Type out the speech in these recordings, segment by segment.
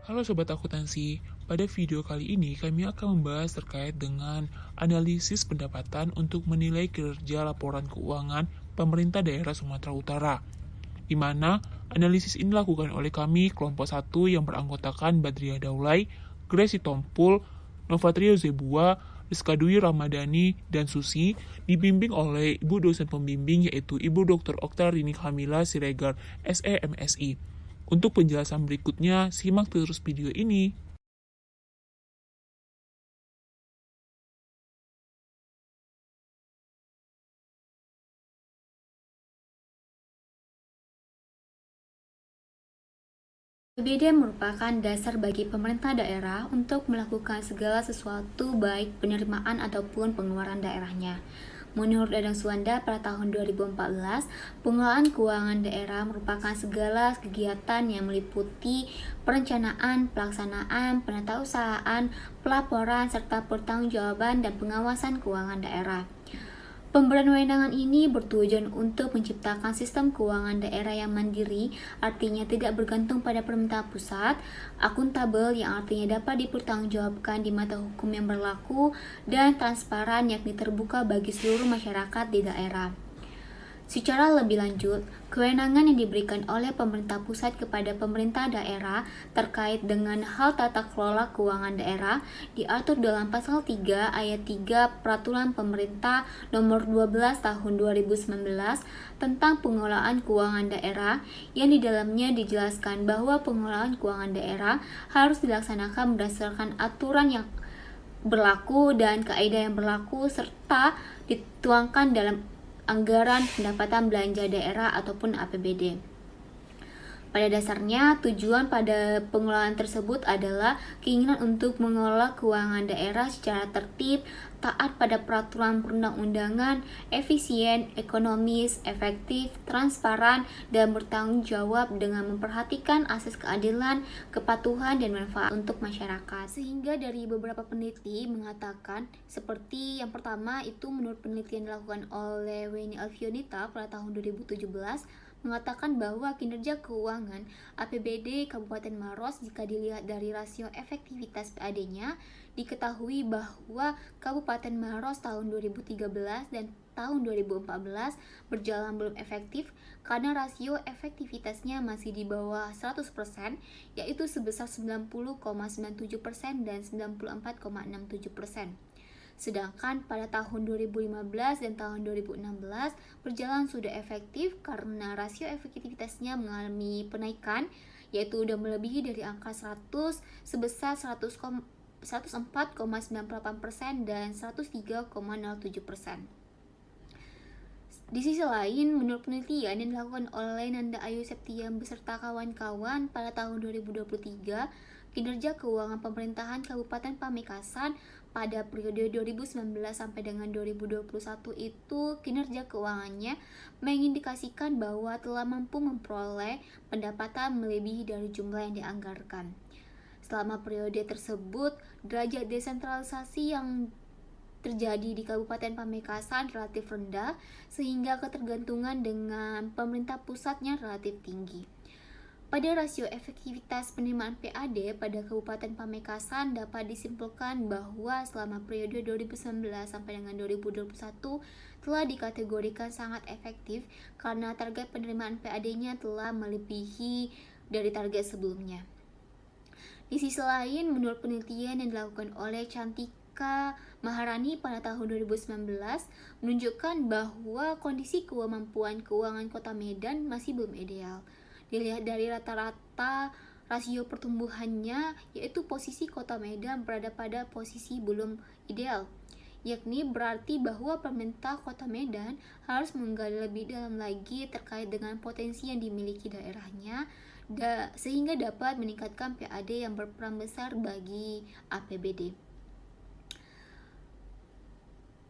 Halo Sobat Akuntansi, pada video kali ini kami akan membahas terkait dengan analisis pendapatan untuk menilai kinerja laporan keuangan pemerintah daerah Sumatera Utara, di mana analisis ini dilakukan oleh kami kelompok 1 yang beranggotakan Badriah Daulay, Grace Tompul, Novatrio Zebua, Rizka Dwi Ramadhani, dan Susi, dibimbing oleh Ibu dosen pembimbing yaitu Ibu Dr. Oktarini Kamila Siregar, SEMSI. Untuk penjelasan berikutnya, simak terus video ini. APBD merupakan dasar bagi pemerintah daerah untuk melakukan segala sesuatu baik penerimaan ataupun pengeluaran daerahnya. Menurut Dadang Suwanda pada tahun 2014, pengelolaan keuangan daerah merupakan segala kegiatan yang meliputi perencanaan, pelaksanaan, penatausahaan, pelaporan, serta pertanggungjawaban dan pengawasan keuangan daerah. Pemberian wewenang ini bertujuan untuk menciptakan sistem keuangan daerah yang mandiri, artinya tidak bergantung pada pemerintah pusat, akuntabel yang artinya dapat dipertanggungjawabkan di mata hukum yang berlaku, dan transparan yakni terbuka bagi seluruh masyarakat di daerah. Secara lebih lanjut, kewenangan yang diberikan oleh pemerintah pusat kepada pemerintah daerah terkait dengan hal tata kelola keuangan daerah diatur dalam pasal 3 ayat 3 Peraturan Pemerintah Nomor 12 Tahun 2019 tentang pengelolaan keuangan daerah, yang di dalamnya dijelaskan bahwa pengelolaan keuangan daerah harus dilaksanakan berdasarkan aturan yang berlaku dan kaidah yang berlaku serta dituangkan dalam anggaran pendapatan belanja daerah ataupun APBD. Pada dasarnya, tujuan pada pengelolaan tersebut adalah keinginan untuk mengelola keuangan daerah secara tertib, taat pada peraturan perundang-undangan, efisien, ekonomis, efektif, transparan, dan bertanggung jawab dengan memperhatikan asas keadilan, kepatuhan, dan manfaat untuk masyarakat. Sehingga dari beberapa peneliti mengatakan, seperti yang pertama itu menurut penelitian dilakukan oleh Weni Alfionita pada tahun 2017, mengatakan bahwa kinerja keuangan APBD Kabupaten Maros jika dilihat dari rasio efektivitas PAD-nya, diketahui bahwa Kabupaten Maros tahun 2013 dan tahun 2014 berjalan belum efektif karena rasio efektivitasnya masih di bawah 100%, yaitu sebesar 90,97% dan 94,67%. Sedangkan pada tahun 2015 dan tahun 2016 berjalan sudah efektif karena rasio efektivitasnya mengalami penaikan, yaitu sudah melebihi dari angka 100 sebesar 104,98% dan 103,07%. Di sisi lain, menurut penelitian yang dilakukan oleh Nanda Ayu Septian beserta kawan-kawan pada tahun 2023, kinerja keuangan pemerintahan Kabupaten Pamekasan pada periode 2019 sampai dengan 2021 itu kinerja keuangannya mengindikasikan bahwa telah mampu memperoleh pendapatan melebihi dari jumlah yang dianggarkan. Selama periode tersebut, derajat desentralisasi yang terjadi di Kabupaten Pamekasan relatif rendah, sehingga ketergantungan dengan pemerintah pusatnya relatif tinggi. Pada rasio efektivitas penerimaan PAD pada Kabupaten Pamekasan dapat disimpulkan bahwa selama periode 2019 sampai dengan 2021 telah dikategorikan sangat efektif karena target penerimaan PAD-nya telah melebihi dari target sebelumnya. Di sisi lain, menurut penelitian yang dilakukan oleh Cantika Maharani pada tahun 2019 menunjukkan bahwa kondisi kemampuan keuangan Kota Medan masih belum ideal. Dilihat dari rata-rata rasio pertumbuhannya, yaitu posisi Kota Medan berada pada posisi belum ideal, yakni berarti bahwa pemerintah Kota Medan harus menggali lebih dalam lagi terkait dengan potensi yang dimiliki daerahnya, sehingga dapat meningkatkan PAD yang berperan besar bagi APBD.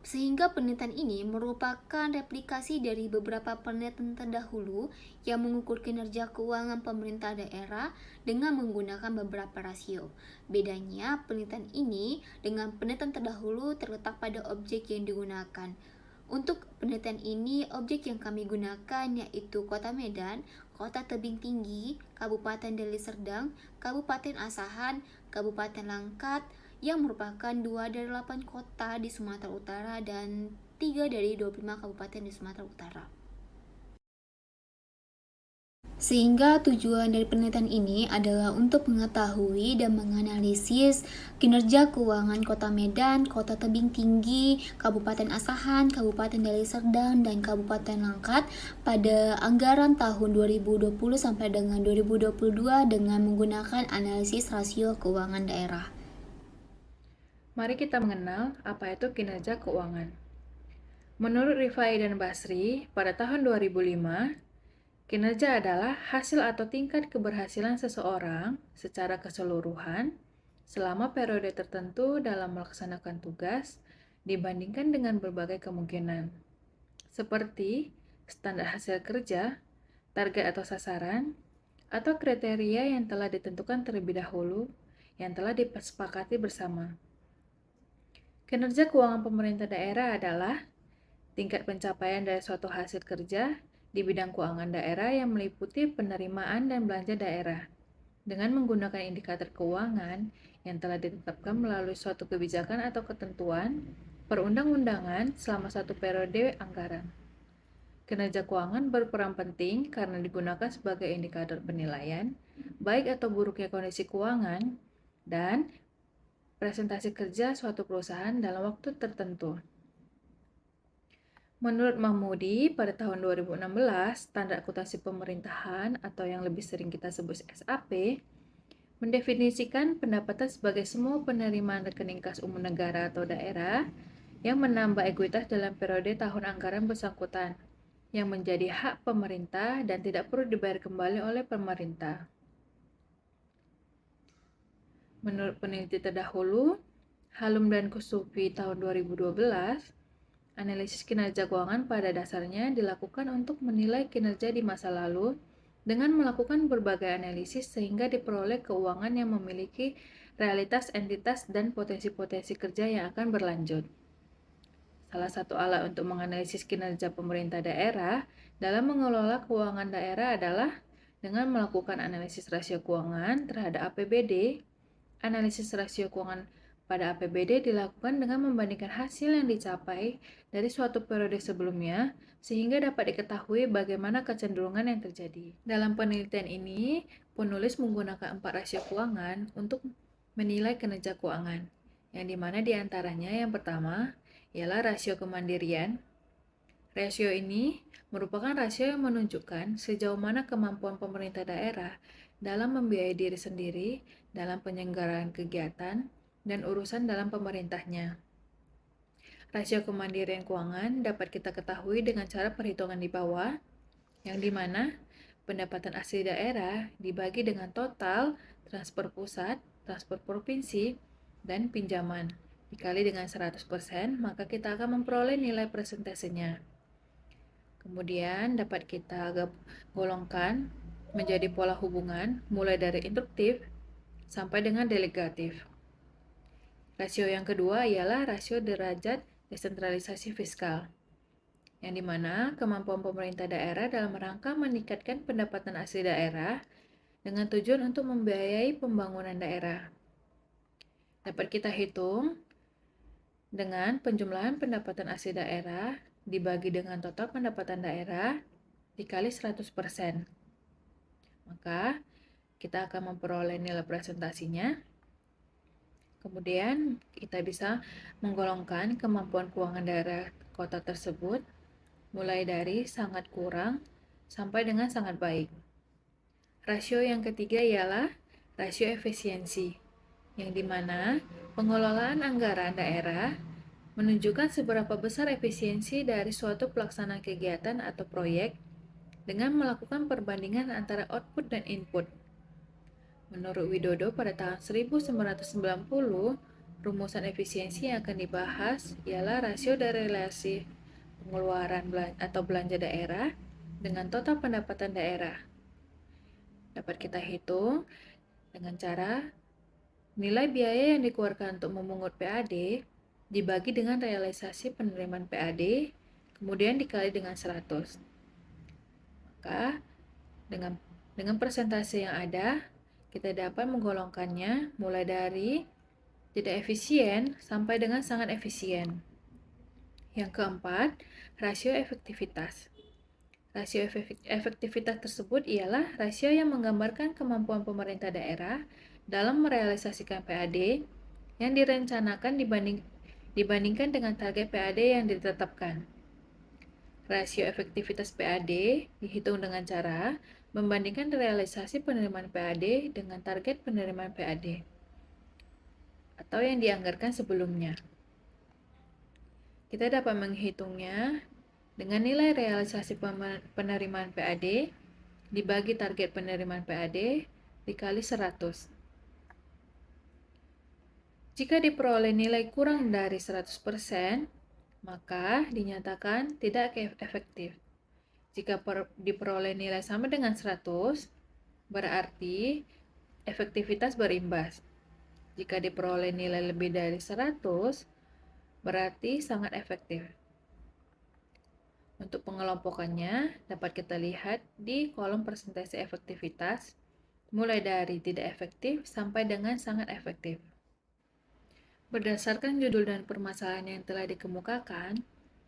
Sehingga penelitian ini merupakan replikasi dari beberapa penelitian terdahulu yang mengukur kinerja keuangan pemerintah daerah dengan menggunakan beberapa rasio. Bedanya, penelitian ini dengan penelitian terdahulu terletak pada objek yang digunakan. Untuk penelitian ini, objek yang kami gunakan yaitu Kota Medan, Kota Tebing Tinggi, Kabupaten Deli Serdang, Kabupaten Asahan, Kabupaten Langkat, yang merupakan 2 dari 8 kota di Sumatera Utara dan 3 dari 25 kabupaten di Sumatera Utara. Sehingga tujuan dari penelitian ini adalah untuk mengetahui dan menganalisis kinerja keuangan Kota Medan, Kota Tebing Tinggi, Kabupaten Asahan, Kabupaten Deli Serdang, dan Kabupaten Langkat pada anggaran tahun 2020 sampai dengan 2022 dengan menggunakan analisis rasio keuangan daerah. Mari kita mengenal apa itu kinerja keuangan. Menurut Rifai dan Basri, pada tahun 2005, kinerja adalah hasil atau tingkat keberhasilan seseorang secara keseluruhan selama periode tertentu dalam melaksanakan tugas dibandingkan dengan berbagai kemungkinan, seperti standar hasil kerja, target atau sasaran, atau kriteria yang telah ditentukan terlebih dahulu yang telah disepakati bersama. Kinerja keuangan pemerintah daerah adalah tingkat pencapaian dari suatu hasil kerja di bidang keuangan daerah yang meliputi penerimaan dan belanja daerah dengan menggunakan indikator keuangan yang telah ditetapkan melalui suatu kebijakan atau ketentuan perundang-undangan selama satu periode anggaran. Kinerja keuangan berperan penting karena digunakan sebagai indikator penilaian baik atau buruknya kondisi keuangan dan presentasi kerja suatu perusahaan dalam waktu tertentu. Menurut Mahmudi, pada tahun 2016, Standar Akuntansi Pemerintahan atau yang lebih sering kita sebut SAP, mendefinisikan pendapatan sebagai semua penerimaan rekening kas umum negara atau daerah yang menambah ekuitas dalam periode tahun anggaran bersangkutan, yang menjadi hak pemerintah dan tidak perlu dibayar kembali oleh pemerintah. Menurut peneliti terdahulu, Halum dan Kusufi tahun 2012, analisis kinerja keuangan pada dasarnya dilakukan untuk menilai kinerja di masa lalu dengan melakukan berbagai analisis sehingga diperoleh keuangan yang memiliki realitas entitas dan potensi-potensi kerja yang akan berlanjut. Salah satu alat untuk menganalisis kinerja pemerintah daerah dalam mengelola keuangan daerah adalah dengan melakukan analisis rasio keuangan terhadap APBD. Analisis rasio keuangan pada APBD dilakukan dengan membandingkan hasil yang dicapai dari suatu periode sebelumnya sehingga dapat diketahui bagaimana kecenderungan yang terjadi. Dalam penelitian ini, penulis menggunakan 4 rasio keuangan untuk menilai kinerja keuangan, yang dimana diantaranya yang pertama ialah rasio kemandirian. Rasio ini merupakan rasio yang menunjukkan sejauh mana kemampuan pemerintah daerah dalam membiayai diri sendiri dalam penyelenggaraan kegiatan dan urusan dalam pemerintahnya. Rasio kemandirian keuangan dapat kita ketahui dengan cara perhitungan di bawah, yang dimana pendapatan asli daerah dibagi dengan total transfer pusat, transfer provinsi, dan pinjaman. Dikali dengan 100%, maka kita akan memperoleh nilai persentasenya. Kemudian dapat kita golongkan menjadi pola hubungan mulai dari induktif sampai dengan delegatif. Rasio yang kedua ialah rasio derajat desentralisasi fiskal, yang dimana kemampuan pemerintah daerah dalam rangka meningkatkan pendapatan asli daerah dengan tujuan untuk membiayai pembangunan daerah. Dapat kita hitung dengan penjumlahan pendapatan asli daerah dibagi dengan total pendapatan daerah dikali 100%. Maka kita akan memperoleh nilai presentasinya. Kemudian kita bisa menggolongkan kemampuan keuangan daerah kota tersebut mulai dari sangat kurang sampai dengan sangat baik. Rasio yang ketiga ialah rasio efisiensi, yang dimana pengelolaan anggaran daerah menunjukkan seberapa besar efisiensi dari suatu pelaksanaan kegiatan atau proyek dengan melakukan perbandingan antara output dan input. Menurut Widodo pada tahun 1990, rumusan efisiensi yang akan dibahas ialah rasio dari relasi pengeluaran atau belanja daerah dengan total pendapatan daerah. Dapat kita hitung dengan cara nilai biaya yang dikeluarkan untuk memungut PAD dibagi dengan realisasi penerimaan PAD kemudian dikali dengan 100. Maka dengan persentase yang ada, kita dapat menggolongkannya mulai dari tidak efisien sampai dengan sangat efisien. Yang keempat, rasio efektivitas. Rasio efektivitas tersebut ialah rasio yang menggambarkan kemampuan pemerintah daerah dalam merealisasikan PAD yang direncanakan dibandingkan dengan target PAD yang ditetapkan. Rasio efektivitas PAD dihitung dengan cara membandingkan realisasi penerimaan PAD dengan target penerimaan PAD atau yang dianggarkan sebelumnya. Kita dapat menghitungnya dengan nilai realisasi penerimaan PAD dibagi target penerimaan PAD dikali 100. Jika diperoleh nilai kurang dari 100%, maka dinyatakan tidak efektif. Jika diperoleh nilai sama dengan 100, berarti efektivitas berimbas. Jika diperoleh nilai lebih dari 100, berarti sangat efektif. Untuk pengelompokannya, dapat kita lihat di kolom persentase efektivitas, mulai dari tidak efektif sampai dengan sangat efektif. Berdasarkan judul dan permasalahan yang telah dikemukakan,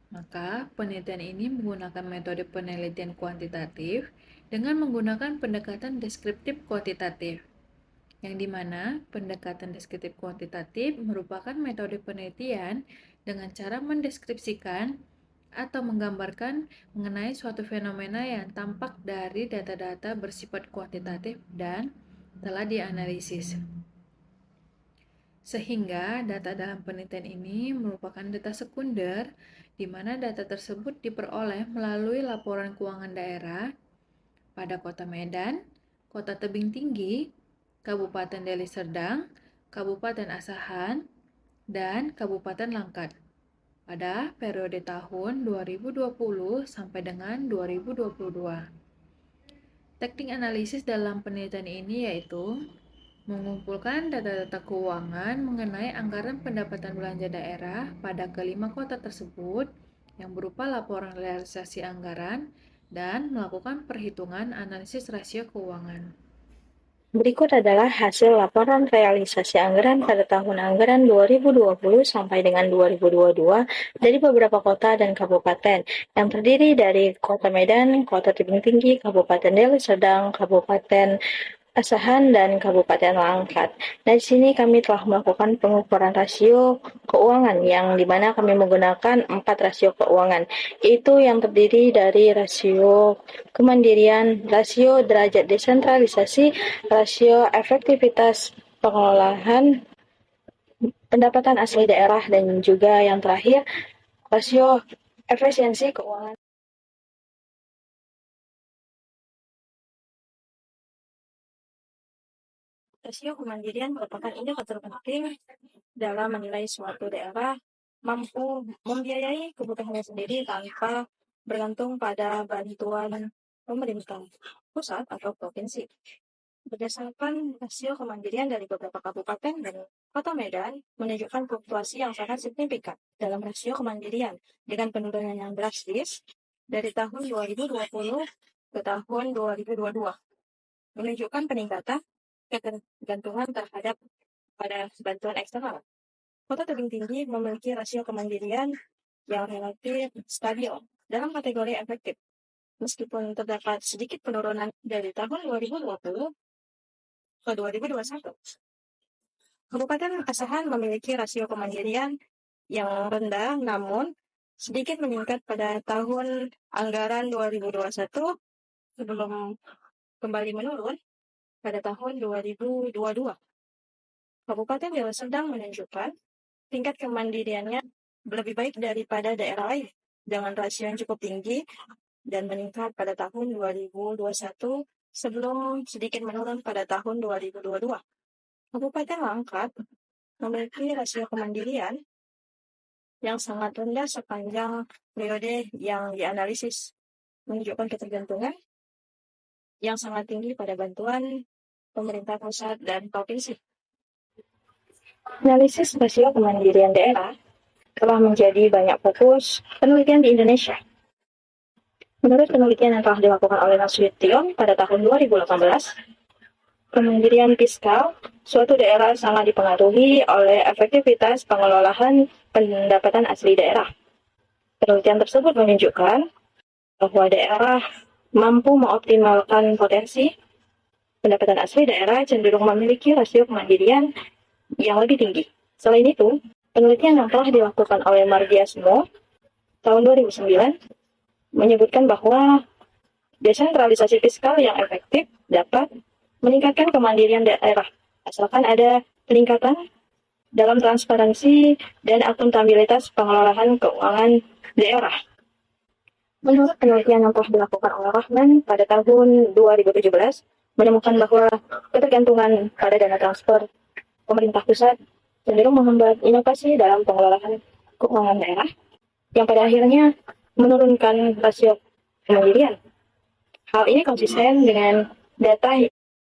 maka penelitian ini menggunakan metode penelitian kuantitatif dengan menggunakan pendekatan deskriptif kuantitatif, yang dimana pendekatan deskriptif kuantitatif merupakan metode penelitian dengan cara mendeskripsikan atau menggambarkan mengenai suatu fenomena yang tampak dari data-data bersifat kuantitatif dan telah dianalisis. Sehingga data dalam penelitian ini merupakan data sekunder, di mana data tersebut diperoleh melalui laporan keuangan daerah pada Kota Medan, Kota Tebing Tinggi, Kabupaten Deli Serdang, Kabupaten Asahan, dan Kabupaten Langkat pada periode tahun 2020 sampai dengan 2022. Teknik analisis dalam penelitian ini yaitu mengumpulkan data-data keuangan mengenai anggaran pendapatan belanja daerah pada kelima kota tersebut yang berupa laporan realisasi anggaran dan melakukan perhitungan analisis rasio keuangan. Berikut adalah hasil laporan realisasi anggaran pada tahun anggaran 2020 sampai dengan 2022 dari beberapa kota dan kabupaten yang terdiri dari Kota Medan, Kota Tebing Tinggi, Kabupaten Deli Serdang, Kabupaten Asahan, dan Kabupaten Langkat. Nah, di sini kami telah melakukan pengukuran rasio keuangan yang dimana kami menggunakan 4 rasio keuangan, yaitu yang terdiri dari rasio kemandirian, rasio derajat desentralisasi, rasio efektivitas pengelolaan pendapatan asli daerah, dan juga yang terakhir rasio efisiensi keuangan. Rasio kemandirian merupakan indikator penting dalam menilai suatu daerah mampu membiayai kebutuhannya sendiri tanpa bergantung pada bantuan pemerintah pusat atau provinsi. Berdasarkan rasio kemandirian dari beberapa kabupaten dan kota Medan menunjukkan fluktuasi yang sangat signifikan dalam rasio kemandirian dengan penurunan yang drastis dari tahun 2020 ke tahun 2022, menunjukkan peningkatan ketergantungan terhadap pada bantuan eksternal. Kota Tebing Tinggi memiliki rasio kemandirian yang relatif stabil dalam kategori efektif, meskipun terdapat sedikit penurunan dari tahun 2020 ke 2021. Kabupaten Asahan memiliki rasio kemandirian yang rendah, namun sedikit meningkat pada tahun anggaran 2021 sebelum kembali menurun pada tahun 2022. Kabupaten Deli Serdang menunjukkan tingkat kemandiriannya lebih baik daripada daerah lain dengan rasio yang cukup tinggi dan meningkat pada tahun 2021 sebelum sedikit menurun pada tahun 2022. Kabupaten Langkat memiliki rasio kemandirian yang sangat rendah sepanjang periode yang dianalisis, menunjukkan ketergantungan yang sangat tinggi pada bantuan pemerintah pusat dan provinsi. Analisis rasio kemandirian daerah telah menjadi banyak fokus penelitian di Indonesia. Menurut penelitian yang telah dilakukan oleh Nasution pada tahun 2018, kemandirian fiskal suatu daerah sangat dipengaruhi oleh efektivitas pengelolaan pendapatan asli daerah. Penelitian tersebut menunjukkan bahwa daerah mampu mengoptimalkan potensi pendapatan asli daerah cenderung memiliki rasio kemandirian yang lebih tinggi. Selain itu, penelitian yang telah dilakukan oleh Mardiasmo tahun 2009 menyebutkan bahwa desentralisasi fiskal yang efektif dapat meningkatkan kemandirian daerah, asalkan ada peningkatan dalam transparansi dan akuntabilitas pengelolaan keuangan daerah. Menurut penelitian yang telah dilakukan oleh Rahman pada tahun 2017, menemukan bahwa ketergantungan pada dana transfer pemerintah pusat cenderung menghambat inovasi dalam pengelolaan keuangan daerah, yang pada akhirnya menurunkan rasio kemandirian. Hal ini konsisten dengan data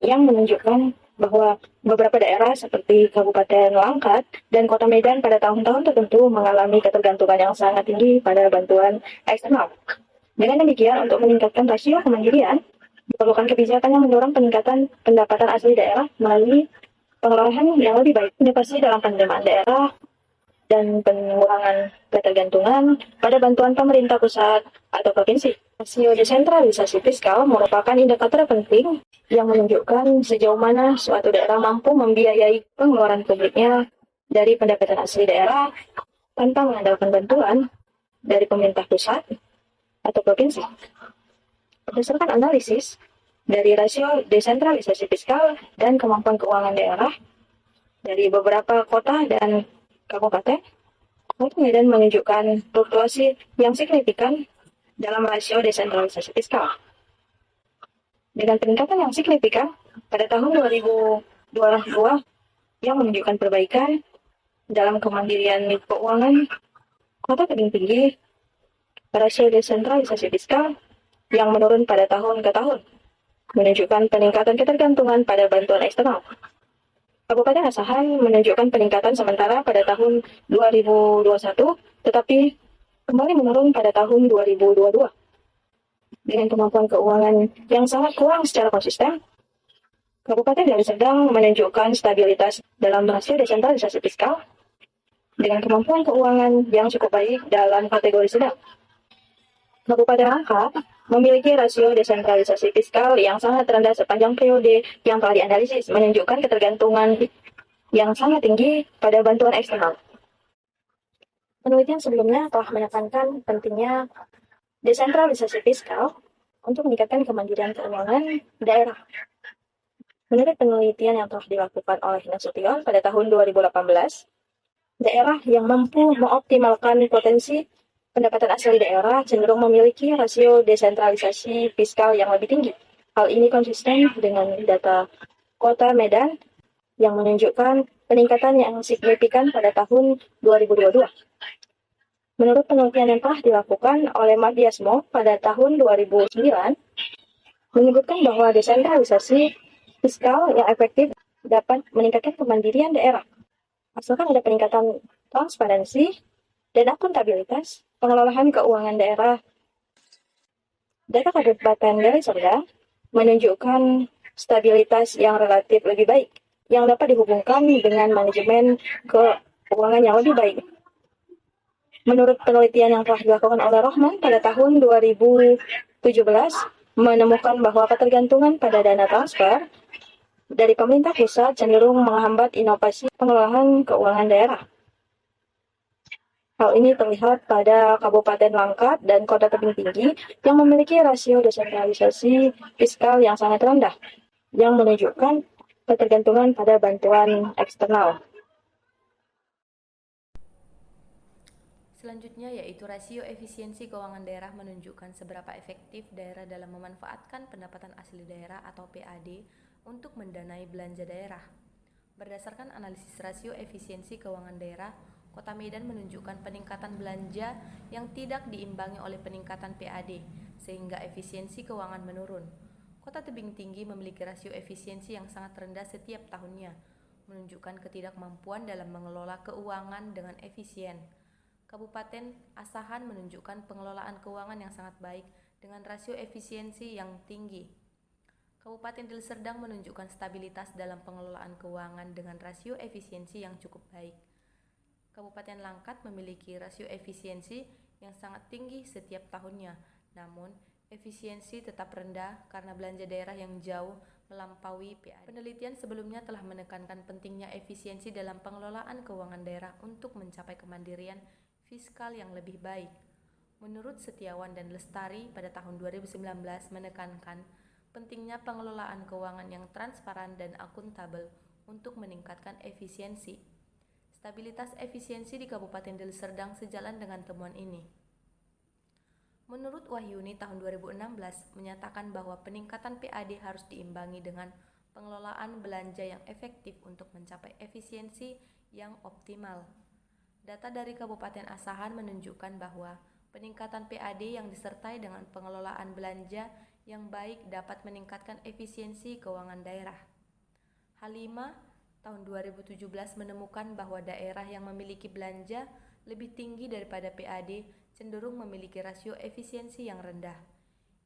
yang menunjukkan bahwa beberapa daerah seperti Kabupaten Langkat dan Kota Medan pada tahun-tahun tertentu mengalami ketergantungan yang sangat tinggi pada bantuan eksternal. Dengan demikian, untuk meningkatkan rasio kemandirian, diperlukan kebijakan yang mendorong peningkatan pendapatan asli daerah melalui pengelolaan yang lebih baik, inovasi dalam penerimaan daerah, dan pengurangan ketergantungan pada bantuan pemerintah pusat atau provinsi. Rasio desentralisasi fiskal merupakan indikator penting yang menunjukkan sejauh mana suatu daerah mampu membiayai pengeluaran publiknya dari pendapatan asli daerah tanpa mengandalkan bantuan dari pemerintah pusat atau provinsi. Berdasarkan analisis dari rasio desentralisasi fiskal dan kemampuan keuangan daerah dari beberapa kota dan kabupaten, Kota Medan menunjukkan fluktuasi yang signifikan dalam rasio desentralisasi fiskal. Dengan peningkatan yang signifikan pada tahun 2022 yang menunjukkan perbaikan dalam kemandirian keuangan Kota Tebing Tinggi, rasio desentralisasi fiskal yang menurun pada tahun ke tahun, menunjukkan peningkatan ketergantungan pada bantuan eksternal. Kabupaten Asahan menunjukkan peningkatan sementara pada tahun 2021, tetapi kembali menurun pada tahun 2022. Dengan kemampuan keuangan yang sangat kurang secara konsisten, Kabupaten Deli Serdang menunjukkan stabilitas dalam rasio desentralisasi fiskal dengan kemampuan keuangan yang cukup baik dalam kategori sedang. Kabupaten Langkat memiliki rasio desentralisasi fiskal yang sangat rendah sepanjang periode yang telah dianalisis, menunjukkan ketergantungan yang sangat tinggi pada bantuan eksternal. Penelitian sebelumnya telah menekankan pentingnya desentralisasi fiskal untuk meningkatkan kemandirian keuangan daerah. Menurut penelitian yang telah dilakukan oleh Nasution pada tahun 2018, daerah yang mampu mengoptimalkan potensi pendapatan asli daerah cenderung memiliki rasio desentralisasi fiskal yang lebih tinggi. Hal ini konsisten dengan data Kota Medan yang menunjukkan peningkatan yang signifikan pada tahun 2022. Menurut penelitian yang telah dilakukan oleh Mardiasmo pada tahun 2009, menyebutkan bahwa desentralisasi fiskal yang efektif dapat meningkatkan kemandirian daerah, asalkan ada peningkatan transparansi dan akuntabilitas pengelolaan keuangan daerah. Data Kabupaten Deli Serdang menunjukkan stabilitas yang relatif lebih baik, yang dapat dihubungkan dengan manajemen keuangan yang lebih baik. Menurut penelitian yang telah dilakukan oleh Rahman pada tahun 2017, menemukan bahwa ketergantungan pada dana transfer dari pemerintah pusat cenderung menghambat inovasi pengelolaan keuangan daerah. Hal ini terlihat pada Kabupaten Langkat dan Kota Tebing Tinggi yang memiliki rasio desentralisasi fiskal yang sangat rendah, yang menunjukkan ketergantungan pada bantuan eksternal. Selanjutnya yaitu rasio efisiensi keuangan daerah menunjukkan seberapa efektif daerah dalam memanfaatkan pendapatan asli daerah atau PAD untuk mendanai belanja daerah. Berdasarkan analisis rasio efisiensi keuangan daerah, Kota Medan menunjukkan peningkatan belanja yang tidak diimbangi oleh peningkatan PAD, sehingga efisiensi keuangan menurun. Kota Tebing Tinggi memiliki rasio efisiensi yang sangat rendah setiap tahunnya, menunjukkan ketidakmampuan dalam mengelola keuangan dengan efisien. Kabupaten Asahan menunjukkan pengelolaan keuangan yang sangat baik dengan rasio efisiensi yang tinggi. Kabupaten Deli Serdang menunjukkan stabilitas dalam pengelolaan keuangan dengan rasio efisiensi yang cukup baik. Kabupaten Langkat memiliki rasio efisiensi yang sangat tinggi setiap tahunnya, namun efisiensi tetap rendah karena belanja daerah yang jauh melampaui PAD. Penelitian sebelumnya telah menekankan pentingnya efisiensi dalam pengelolaan keuangan daerah untuk mencapai kemandirian fiskal yang lebih baik. Menurut Setiawan dan Lestari pada tahun 2019 menekankan pentingnya pengelolaan keuangan yang transparan dan akuntabel untuk meningkatkan efisiensi. Stabilitas efisiensi di Kabupaten Deli Serdang sejalan dengan temuan ini. Menurut Wahyuni tahun 2016 menyatakan bahwa peningkatan PAD harus diimbangi dengan pengelolaan belanja yang efektif untuk mencapai efisiensi yang optimal. Data dari Kabupaten Asahan menunjukkan bahwa peningkatan PAD yang disertai dengan pengelolaan belanja yang baik dapat meningkatkan efisiensi keuangan daerah. Halima tahun 2017 menemukan bahwa daerah yang memiliki belanja lebih tinggi daripada PAD cenderung memiliki rasio efisiensi yang rendah.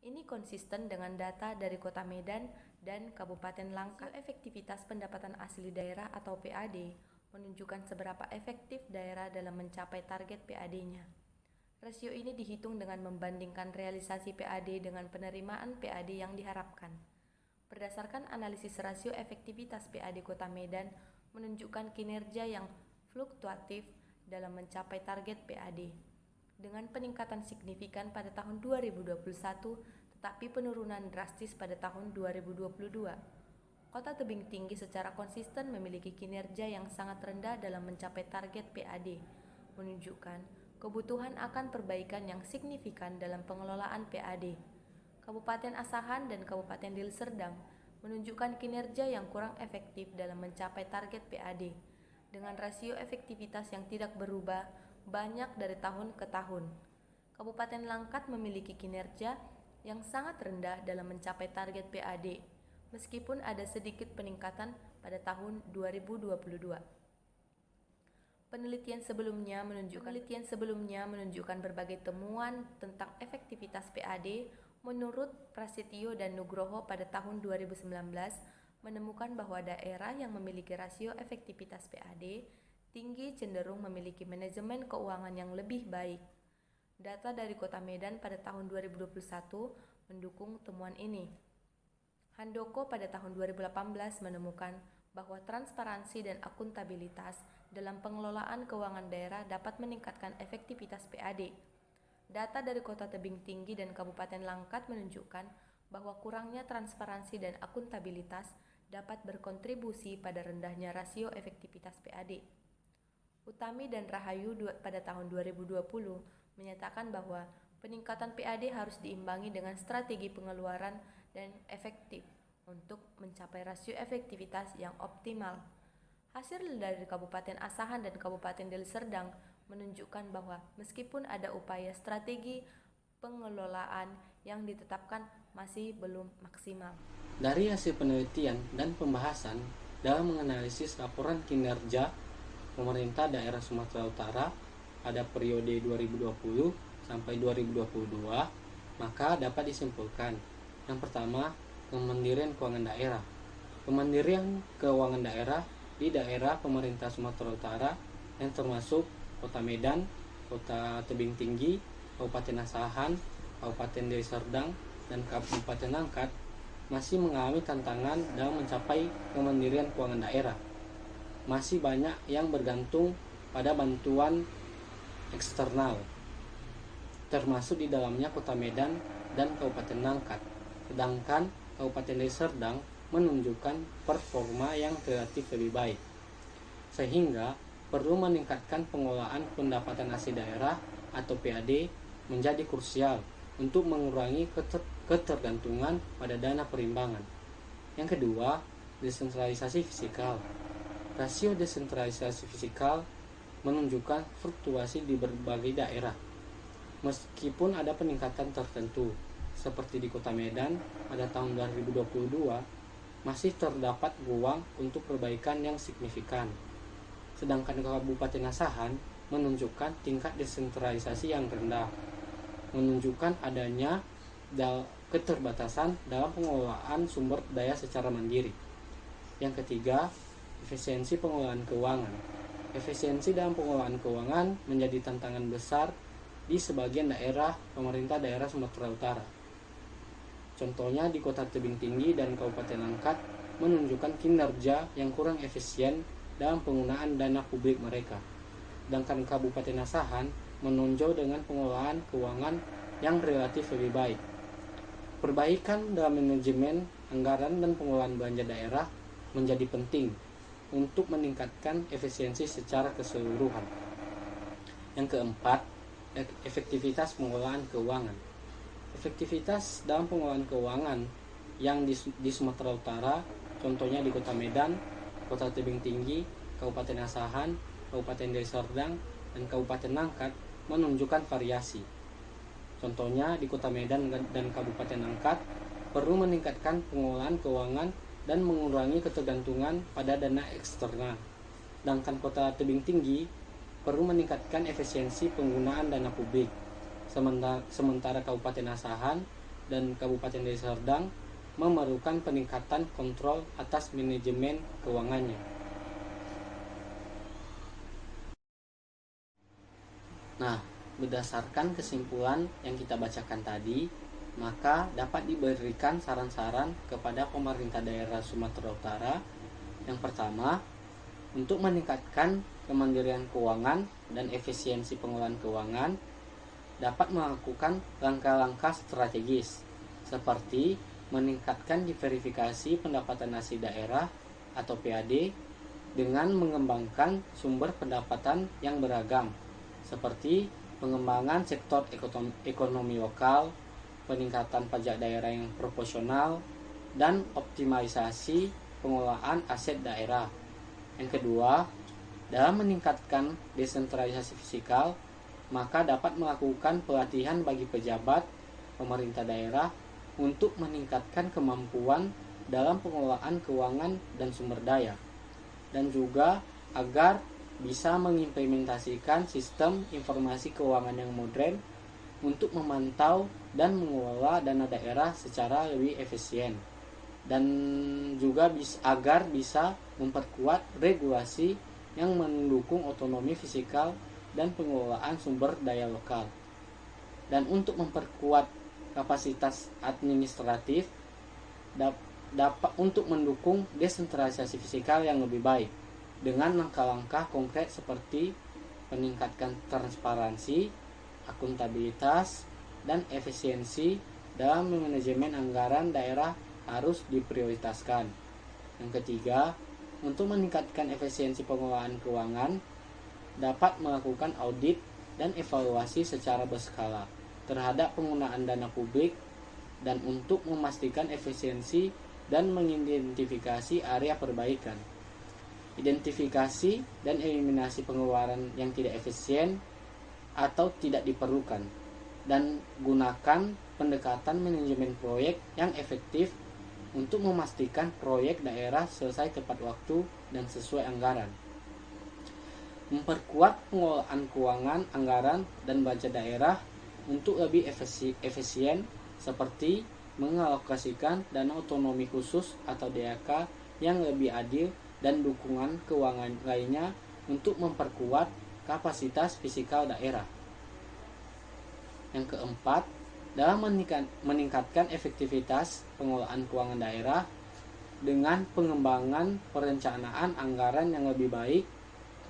Ini konsisten dengan data dari Kota Medan dan Kabupaten Langkat. Efektivitas pendapatan asli daerah atau PAD menunjukkan seberapa efektif daerah dalam mencapai target PAD-nya. Rasio ini dihitung dengan membandingkan realisasi PAD dengan penerimaan PAD yang diharapkan. Berdasarkan analisis rasio efektivitas PAD Kota Medan menunjukkan kinerja yang fluktuatif dalam mencapai target PAD, dengan peningkatan signifikan pada tahun 2021 tetapi penurunan drastis pada tahun 2022. Kota Tebing Tinggi secara konsisten memiliki kinerja yang sangat rendah dalam mencapai target PAD, menunjukkan kebutuhan akan perbaikan yang signifikan dalam pengelolaan PAD. Kabupaten Asahan dan Kabupaten Deli Serdang menunjukkan kinerja yang kurang efektif dalam mencapai target PAD, dengan rasio efektivitas yang tidak berubah banyak dari tahun ke tahun. Kabupaten Langkat memiliki kinerja yang sangat rendah dalam mencapai target PAD, meskipun ada sedikit peningkatan pada tahun 2022. Penelitian sebelumnya menunjukkan berbagai temuan tentang efektivitas PAD. Menurut Prasetyo dan Nugroho pada tahun 2019 menemukan bahwa daerah yang memiliki rasio efektivitas PAD tinggi cenderung memiliki manajemen keuangan yang lebih baik. Data dari Kota Medan pada tahun 2021 mendukung temuan ini. Handoko pada tahun 2018 menemukan bahwa transparansi dan akuntabilitas dalam pengelolaan keuangan daerah dapat meningkatkan efektivitas PAD. Data dari Kota Tebing Tinggi dan Kabupaten Langkat menunjukkan bahwa kurangnya transparansi dan akuntabilitas dapat berkontribusi pada rendahnya rasio efektivitas PAD. Utami dan Rahayu pada tahun 2020 menyatakan bahwa peningkatan PAD harus diimbangi dengan strategi pengeluaran dan efektif untuk mencapai rasio efektivitas yang optimal. Hasil dari Kabupaten Asahan dan Kabupaten Deli Serdang menunjukkan bahwa meskipun ada upaya strategi pengelolaan yang ditetapkan masih belum maksimal. Dari hasil penelitian dan pembahasan dalam menganalisis laporan kinerja pemerintah daerah Sumatera Utara pada periode 2020 sampai 2022, maka dapat disimpulkan yang pertama, kemandirian keuangan daerah. Kemandirian keuangan daerah di daerah pemerintah Sumatera Utara yang termasuk Kota Medan, Kota Tebing Tinggi, Kabupaten Asahan, Kabupaten Deli Serdang, dan Kabupaten Langkat masih mengalami tantangan dalam mencapai kemandirian keuangan daerah. Masih banyak yang bergantung pada bantuan eksternal, termasuk di dalamnya Kota Medan dan Kabupaten Langkat. Sedangkan Kabupaten Deli Serdang menunjukkan performa yang relatif lebih baik. Sehingga perlu meningkatkan pengelolaan pendapatan asli daerah atau PAD menjadi krusial untuk mengurangi ketergantungan pada dana perimbangan. Yang kedua, desentralisasi fiskal. Rasio desentralisasi fiskal menunjukkan fluktuasi di berbagai daerah. Meskipun ada peningkatan tertentu, seperti di Kota Medan pada tahun 2022, masih terdapat ruang untuk perbaikan yang signifikan. Sedangkan Kabupaten Asahan menunjukkan tingkat desentralisasi yang rendah, menunjukkan adanya keterbatasan dalam pengelolaan sumber daya secara mandiri. Yang ketiga, efisiensi pengelolaan keuangan. Efisiensi dalam pengelolaan keuangan menjadi tantangan besar di sebagian daerah pemerintah daerah Sumatera Utara. Contohnya di Kota Tebing Tinggi dan Kabupaten Langkat menunjukkan kinerja yang kurang efisien dalam penggunaan dana publik mereka. Sedangkan Kabupaten Asahan menonjol dengan pengelolaan keuangan yang relatif lebih baik. Perbaikan dalam manajemen anggaran dan pengelolaan belanja daerah menjadi penting untuk meningkatkan efisiensi secara keseluruhan. Yang keempat, efektivitas pengelolaan keuangan. Efektivitas dalam pengelolaan keuangan yang di Sumatera Utara, contohnya di Kota Medan, Kota Tebing Tinggi, Kabupaten Asahan, Kabupaten Deli Serdang, dan Kabupaten Langkat menunjukkan variasi. Contohnya di Kota Medan dan Kabupaten Langkat perlu meningkatkan pengelolaan keuangan dan mengurangi ketergantungan pada dana eksternal. Sedangkan Kota Tebing Tinggi perlu meningkatkan efisiensi penggunaan dana publik. Sementara Kabupaten Asahan dan Kabupaten Deli Serdang memerlukan peningkatan kontrol atas manajemen keuangannya. Nah, berdasarkan kesimpulan yang kita bacakan tadi, maka dapat diberikan saran-saran kepada pemerintah daerah Sumatera Utara. Yang pertama, untuk meningkatkan kemandirian keuangan dan efisiensi pengelolaan keuangan, dapat melakukan langkah-langkah strategis seperti meningkatkan diverifikasi pendapatan asli daerah atau PAD dengan mengembangkan sumber pendapatan yang beragam seperti pengembangan sektor ekonomi lokal, peningkatan pajak daerah yang proporsional, dan optimalisasi pengelolaan aset daerah. Yang kedua, dalam meningkatkan desentralisasi fiskal, maka dapat melakukan pelatihan bagi pejabat pemerintah daerah untuk meningkatkan kemampuan dalam pengelolaan keuangan dan sumber daya, dan juga agar bisa mengimplementasikan sistem informasi keuangan yang modern untuk memantau dan mengelola dana daerah secara lebih efisien, dan juga agar bisa memperkuat regulasi yang mendukung otonomi fiskal dan pengelolaan sumber daya lokal. Dan untuk memperkuat kapasitas administratif dapat untuk mendukung desentralisasi fiskal yang lebih baik dengan langkah-langkah konkret seperti meningkatkan transparansi, akuntabilitas, dan efisiensi dalam manajemen anggaran daerah harus diprioritaskan. Yang ketiga, untuk meningkatkan efisiensi pengelolaan keuangan, dapat melakukan audit dan evaluasi secara berskala terhadap penggunaan dana publik, dan untuk memastikan efisiensi dan mengidentifikasi area perbaikan. Identifikasi dan eliminasi pengeluaran yang tidak efisien atau tidak diperlukan, dan gunakan pendekatan manajemen proyek yang efektif untuk memastikan proyek daerah selesai tepat waktu dan sesuai anggaran. Memperkuat pengelolaan keuangan, anggaran, dan belanja daerah untuk lebih efisien seperti mengalokasikan dana otonomi khusus atau DAK yang lebih adil dan dukungan keuangan lainnya untuk memperkuat kapasitas fiskal daerah. Yang keempat, dalam meningkatkan efektivitas pengelolaan keuangan daerah dengan pengembangan perencanaan anggaran yang lebih baik,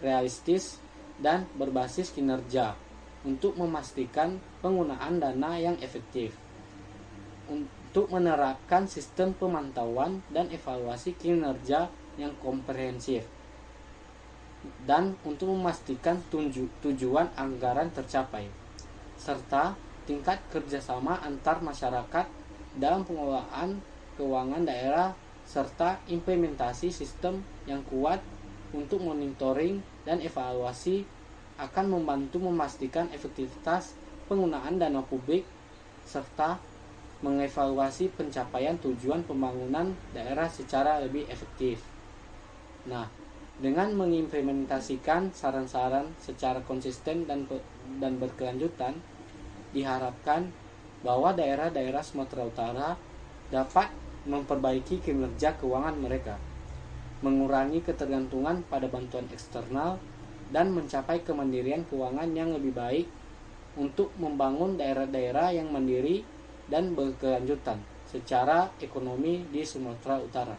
realistis, dan berbasis kinerja untuk memastikan penggunaan dana yang efektif. Untuk menerapkan sistem pemantauan dan evaluasi kinerja yang komprehensif, dan untuk memastikan tujuan anggaran tercapai, serta tingkat kerjasama antar masyarakat dalam pengelolaan keuangan daerah, serta implementasi sistem yang kuat untuk monitoring dan evaluasi akan membantu memastikan efektivitas penggunaan dana publik serta mengevaluasi pencapaian tujuan pembangunan daerah secara lebih efektif. Nah, Dengan mengimplementasikan saran-saran secara konsisten dan berkelanjutan, diharapkan bahwa daerah-daerah Sumatera Utara dapat memperbaiki kinerja keuangan mereka, mengurangi ketergantungan pada bantuan eksternal, dan mencapai kemandirian keuangan yang lebih baik untuk membangun daerah-daerah yang mandiri dan berkelanjutan secara ekonomi di Sumatera Utara.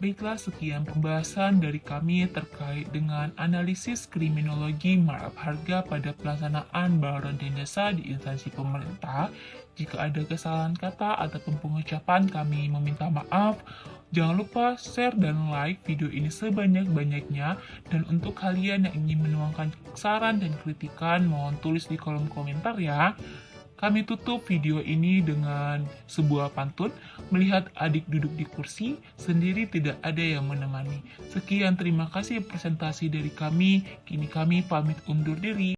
Baiklah, sekian pembahasan dari kami terkait dengan analisis kriminologi markup harga pada pelaksanaan bayaran dan jasa di instansi pemerintah. Jika ada kesalahan kata ataupun pengucapan, kami meminta maaf. Jangan lupa share dan like video ini sebanyak-banyaknya. Dan untuk kalian yang ingin menuangkan saran dan kritikan, mohon tulis di kolom komentar ya. Kami tutup video ini dengan sebuah pantun, melihat adik duduk di kursi, sendiri tidak ada yang menemani. Sekian, terima kasih presentasi dari kami, kini kami pamit undur diri.